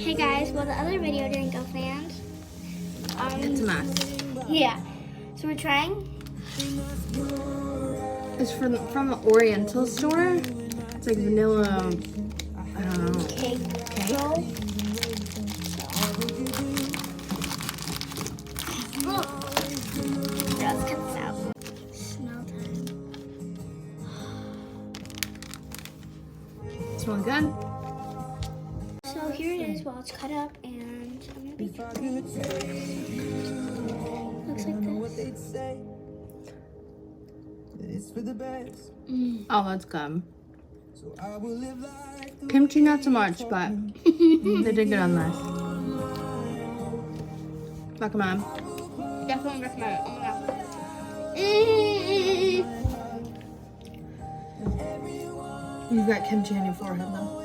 Hey guys, well the other video didn't go planned. It's a mess. Yeah. So we're trying. It's from the Oriental store. It's like vanilla, I don't know. Cake roll. Yeah, let's cut this out. Smell time. Smells good. So here it is while it's cut up, and I'm gonna be. Looks like this. Oh, that's good. Kimchi not so much, but they did good on this. Recommend. Definitely recommend it. Oh my god. You've got kimchi on your forehead though.